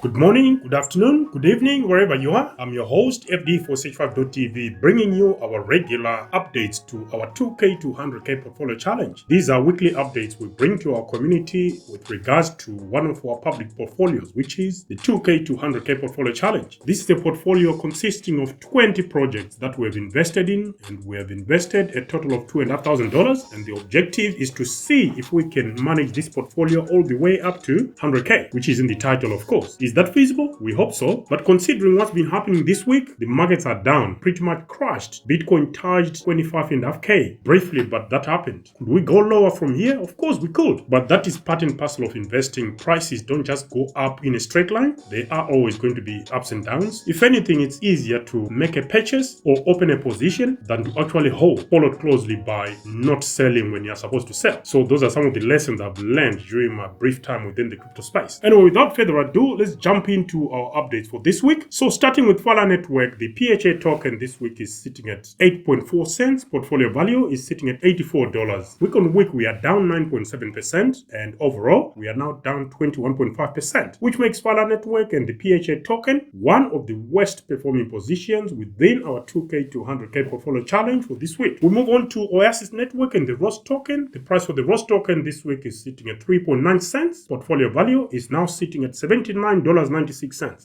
Good morning, good afternoon, good evening, wherever you are. I'm your host, FD465.tv, bringing you our regular updates to our 2K to 100K portfolio challenge. These are weekly updates we bring to our community with regards to one of our public portfolios, which is the 2K to 100K portfolio challenge. This is a portfolio consisting of 20 projects that we have invested in, and we have invested a total of $2,500. And the objective is to see if we can manage this portfolio all the way up to 100K, which is in the title, of course. Is that feasible? We hope so. But considering what's been happening this week, the markets are down, pretty much crashed. Bitcoin touched 25.5K briefly, but that happened. Could we go lower from here? Of course we could. But that is part and parcel of investing. Prices don't just go up in a straight line. They are always going to be ups and downs. If anything, it's easier to make a purchase or open a position than to actually hold, followed closely by not selling when you're supposed to sell. So those are some of the lessons I've learned during my brief time within the crypto space. Anyway, without further ado, let's jump into our updates for this week. So starting with Fala Network, the PHA token this week is sitting at 8.4 cents. Portfolio value is sitting at $84. Week on week, we are down 9.7%, and overall, we are now down 21.5%, which makes Fala Network and the PHA token one of the worst performing positions within our 2K to 100K portfolio challenge for this week. We move on to Oasis Network and the ROS token. The price for the ROS token this week is sitting at 3.9 cents. Portfolio value is now sitting at $79.96.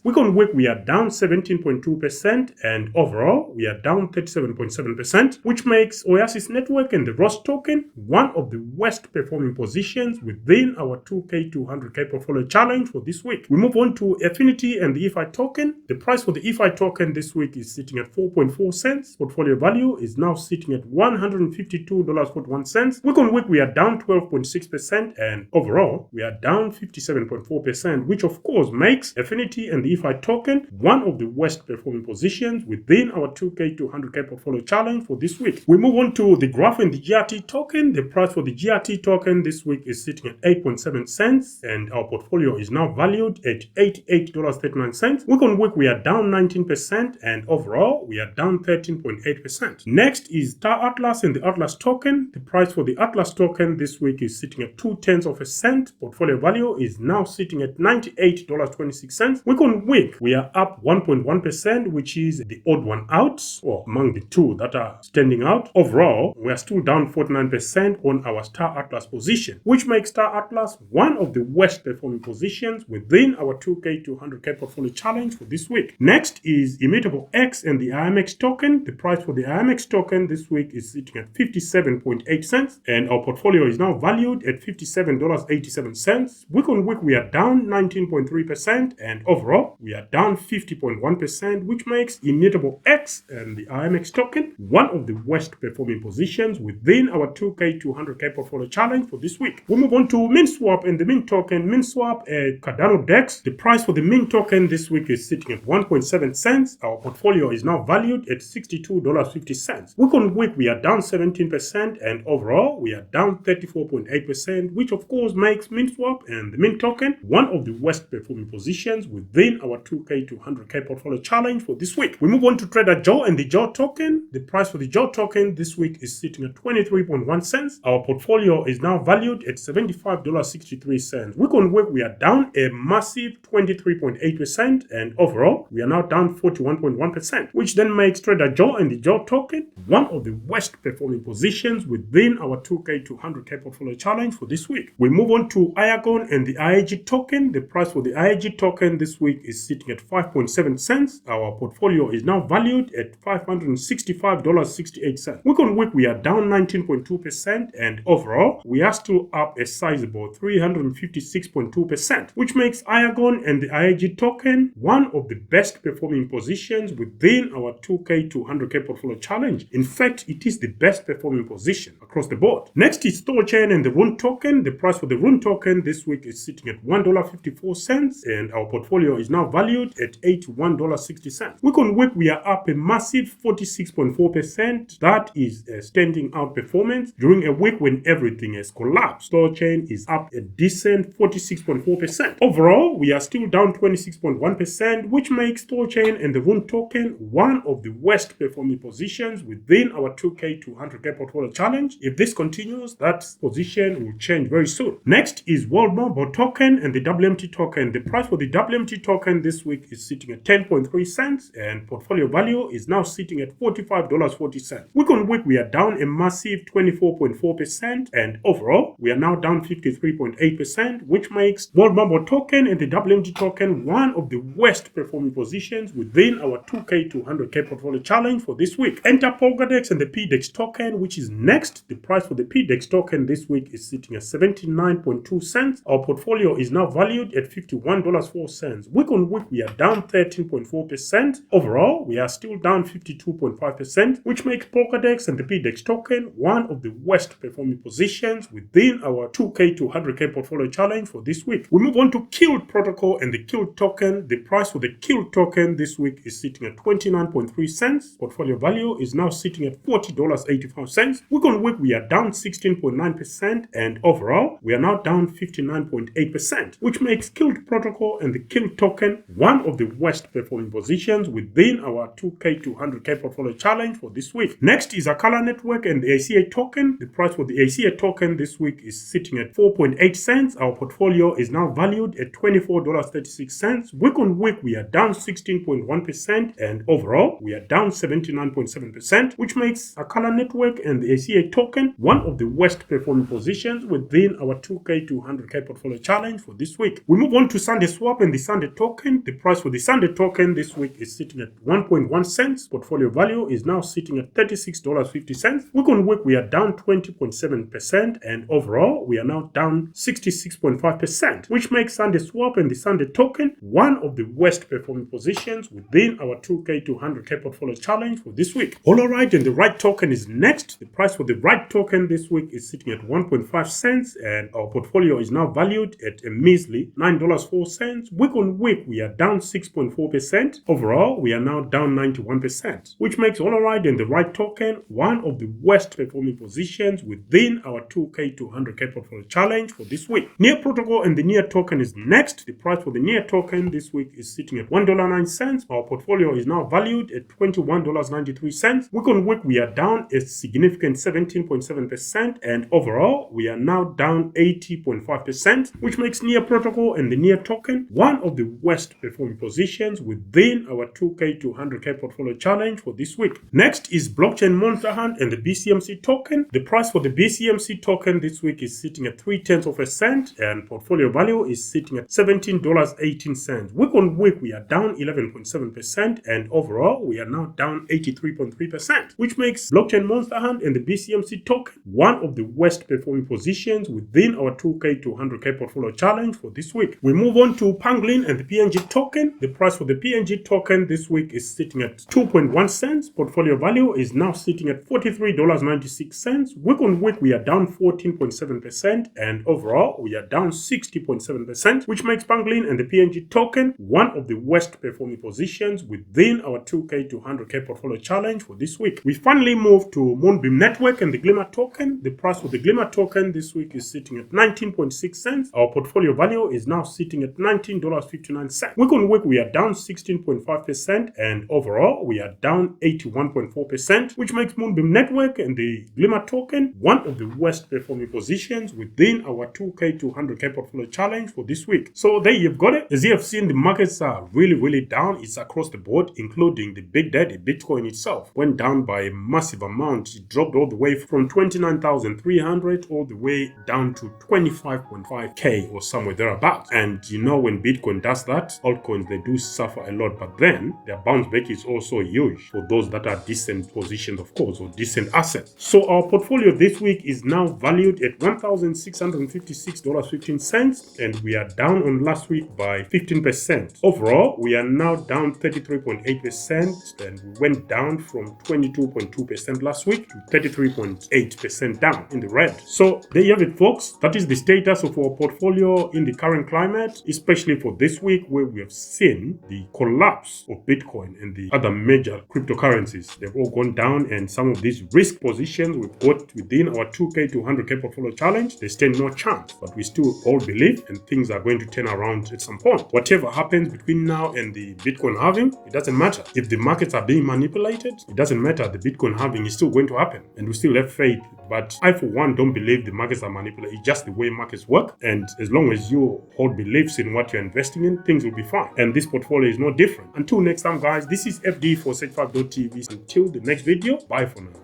Week on week, we are down 17.2%, and overall, we are down 37.7%, which makes Oasis Network and the ROS token one of the worst performing positions within our 2K to 100K portfolio challenge for this week. We move on to Efinity and the EFI token. The price for the EFI token this week is sitting at 4.4 cents. Portfolio value is now sitting at $152.41. Week on week, we are down 12.6%, and overall, we are down 57.4%, which of course makes Efinity and the EFI token one of the worst performing positions within our 2K to 100K portfolio challenge for this week. We move on to the Graph and the GRT token. The price for the GRT token this week is sitting at 8.7 cents, and our portfolio is now valued at $88.39. Week on week, we are down 19%, and overall, we are down 13.8%. Next is Star Atlas and the Atlas token. The price for the Atlas token this week is sitting at 0.2 of a cent. Portfolio value is now sitting at $98.26. Week on week, we are up 1.1%, which is the odd one out, or among the two that are standing out. Overall, we are still down 49% on our Star Atlas position, which makes Star Atlas one of the worst performing positions within our 2K to 100K portfolio challenge for this week. Next is ImmutableX and the IMX token. The price for the IMX token this week is sitting at 57.8 cents, and our portfolio is now valued at $57.87. Week on week, we are down 19.3%, and overall, we are down 50.1%, which makes ImmutableX and the IMX token one of the worst performing positions within our 2K to 100K portfolio challenge for this week. We move on to Minswap and the Mint token. Minswap, a Cardano DEX. The price for the Mint token this week is sitting at 1.7 cents. Our portfolio is now valued at $62.50. Week on week, we are down 17%, and overall, we are down 34.8%, which of course makes Minswap and the Mint token one of the worst performing positions within our 2K to 100K portfolio challenge for this week. We move on to Trader Joe and the Joe token. The price for the Joe token this week is sitting at 23.1 cents. Our portfolio is now valued at $75.63. Week on week, we are down a massive 23.8%, and overall, we are now down 41.1%, which then makes Trader Joe and the Joe token one of the worst performing positions within our 2K to 100K portfolio challenge for this week. We move on to Iagon and the IAG token. The price for the IAG token this week is sitting at 5.7 cents. Our portfolio is now valued at $565.68. Week on week, we are down 19.2%, and overall, we are still up a sizable 356.2%, which makes Iagon and the IAG token one of the best performing positions within our 2K to 100K portfolio challenge. In fact, it is the best performing position across the board. Next is ThorChain and the RUNE token. The price for the RUNE token this week is sitting at $1.54, and our portfolio is now valued at $81.60. Week on week, we are up a massive 46.4%. That is a standing out performance during a week when everything has collapsed. ThorChain is up a decent 46.4%. Overall, we are still down 26.1%, which makes ThorChain and the RUNE token one of the worst performing positions within our 2K to 100K portfolio challenge. If this continues, that position will change very soon. Next is World Mobile token and the WMT token. The price price for the WMT token this week is sitting at 10.3 cents and portfolio value is now sitting at $45.40. Week on week, we are down a massive 24.4% and overall, we are now down 53.8%, which makes World Mobile token and the WMT token one of the worst performing positions within our 2K to 100K portfolio challenge for this week. Enter Polkadex and the PDEX token, which is next. The price for the PDEX token this week is sitting at 79.2 cents. Our portfolio is now valued at $51.04. Week on week, we are down 13.4%. Overall, we are still down 52.5%, which makes Polkadex and the PDEX token one of the worst performing positions within our 2K to 100K portfolio challenge for this week. We move on to Kilt protocol and the Kilt token. The price for the Kilt token this week is sitting at 29.3 cents. Portfolio value is now sitting at $40.85. Week on week, we are down 16.9% and overall, we are now down 59.8%, which makes Kilt protocol and the Kilt token one of the worst performing positions within our 2K to 100K portfolio challenge for this week. Next is Akala network and the ACA token. The price for the ACA token this week is sitting at 4.8 cents. Our portfolio is now valued at $24.36. Week on week, we are down 16.1% and overall, we are down 79.7%, which makes Akala network and the ACA token one of the worst performing positions within our 2K to 100K portfolio challenge for this week. We move on to Sunday swap and the Sunday token. The price for the Sunday token this week is sitting at 1.1 cents. Portfolio value is now sitting at $36.50. Week on week, we are down 20.7% and overall, we are now down 66.5%, which makes Sunday swap and the Sunday token one of the worst performing positions within our 2K to 100K portfolio challenge for this week. Holoride and the right token is next. The price for the right token this week is sitting at 1.5 cents and our portfolio is now valued at a measly $9.04. Week on week, we are down 6.4%. Overall, we are now down 91%, which makes Holoride and the right token one of the worst performing positions within our 2K to 100K portfolio challenge for this week. NearProtocol and the Near token is next. The price for the Near token this week is sitting at $1.09. Our portfolio is now valued at $21.93. Week on week, we are down a significant 17.7% and overall, we are now down 80.5%, which makes NearProtocol and the Near token one of the worst performing positions within our 2K to 100K portfolio challenge for this week. Next is Blockchain Monster Hunt and the BCMC token. The price for the BCMC token this week is sitting at 0.3 cents and portfolio value is sitting at $17.18. Week on week, we are down 11.7% and overall, we are now down 83.3%, which makes Blockchain Monster Hunt and the BCMC token one of the worst performing positions within our 2K to 100K portfolio challenge for this week. We move on to Pangolin and the PNG token. The price for the PNG token this week is sitting at 2.1 cents. Portfolio value is now sitting at $43.96. Week on week, we are down 14.7% and overall, we are down 60.7%, which makes Pangolin and the PNG token one of the worst performing positions within our 2K to 100K portfolio challenge for this week. We finally move to Moonbeam Network and the Glimmer token. The price for the Glimmer token this week is sitting at 19.6 cents. Our portfolio value is now sitting at $19.59. Week on week, we are down 16.5% and overall, we are down 81.4%, which makes Moonbeam Network and the Glimmer token one of the worst performing positions within our 2K to 100K portfolio challenge for this week. So there you've got it. As you have seen, the markets are really down. It's across the board, including the big daddy Bitcoin itself. Went down by a massive amount. It dropped all the way from 29,300 all the way down to 25.5K or somewhere thereabouts. And you know, when Bitcoin does that, altcoins, they do suffer a lot, but then their bounce back is also huge for those that are decent positions, of course, or decent assets. So our portfolio this week is now valued at $1,656.15 and we are down on last week by 15%. Overall, we are now down 33.8% and we went down from 22.2% last week to 33.8% down in the red. So there you have it, folks. That is the status of our portfolio in the current climate, especially for this week where we have seen the collapse of Bitcoin and the other major cryptocurrencies. They've all gone down and some of these risk positions we've got within our 2K to 100K portfolio challenge, they stand no chance, but we still all believe and things are going to turn around at some point. Whatever happens between now and the Bitcoin halving, it doesn't matter. If the markets are being manipulated, it doesn't matter. The Bitcoin halving is still going to happen and we still have faith. But I, for one, don't believe the markets are manipulated. It's just the way markets work. And as long as you hold beliefs in in what you're investing in, things will be fine. And this portfolio is no different. Until next time, guys, this is FD for Sage5.tv. Until the next video, bye for now.